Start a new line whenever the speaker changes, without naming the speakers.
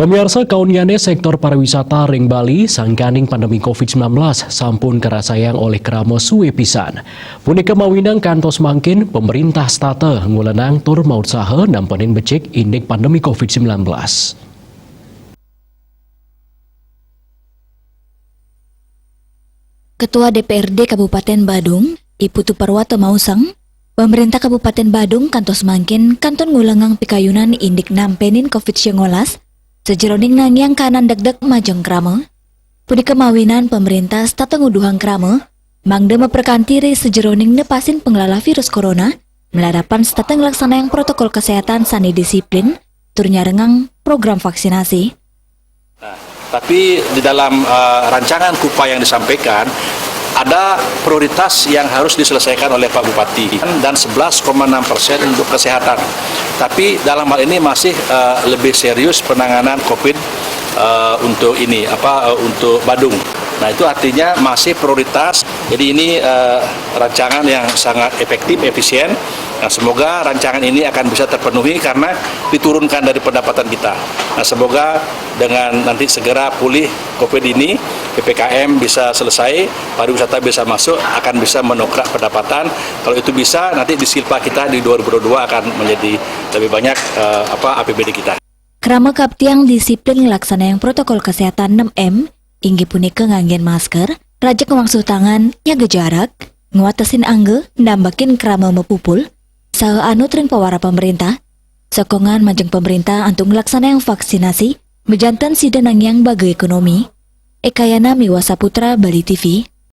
Pemirsa kauniane sektor pariwisata ring Bali sangkaning pandemi COVID-19 sampun kerasayang oleh kerama suwe pisan. Punika mawinang kantos mangkin pemerintah state ngulenang tur mausaha nampenin becik indek pandemi COVID-19.
Ketua DPRD Kabupaten Badung, Iputu Parwata Mausang, pemerintah Kabupaten Badung kantos mangkin kanton ngulengang pikayunan indik nampenin COVID-19 sejeroning nangyang kanan degdeg majeng krama. Punika mawinan pemerintah stata nguduhang krama, mangda meperkantiri sejeroning nepasin pengelala virus corona, meladapan stata ngelaksanaan protokol kesehatan sani disiplin, turnya rengang program vaksinasi.
Tapi di dalam rancangan KUPA yang disampaikan, ada prioritas yang harus diselesaikan oleh Pak Bupati dan 11,6% untuk kesehatan. Tapi dalam hal ini masih lebih serius penanganan COVID untuk ini untuk Badung. Nah itu artinya masih prioritas. Jadi ini rancangan yang sangat efektif, efisien. Nah, semoga rancangan ini akan bisa terpenuhi karena diturunkan dari pendapatan kita. Nah, semoga dengan nanti segera pulih COVID ini, PPKM bisa selesai, pariwisata bisa masuk, akan bisa menokrak pendapatan. Kalau itu bisa, nanti di silpa kita di 2022 akan menjadi lebih banyak APBD kita.
Krama kaptiang disiplin ngelaksanaan protokol kesehatan 6M, inggi punika nganggen masker, rajak ngewangsuh tangan, nyaga jarak, nguatasin angge, ndambakin krama mepupul, saha anu tren pawara pemerintah, sokongan majeng pemerintah antuk ngelaksanaan vaksinasi, mejantan sidanang yang bagai ekonomi. Ekayana Miwasa Putra, Bali TV.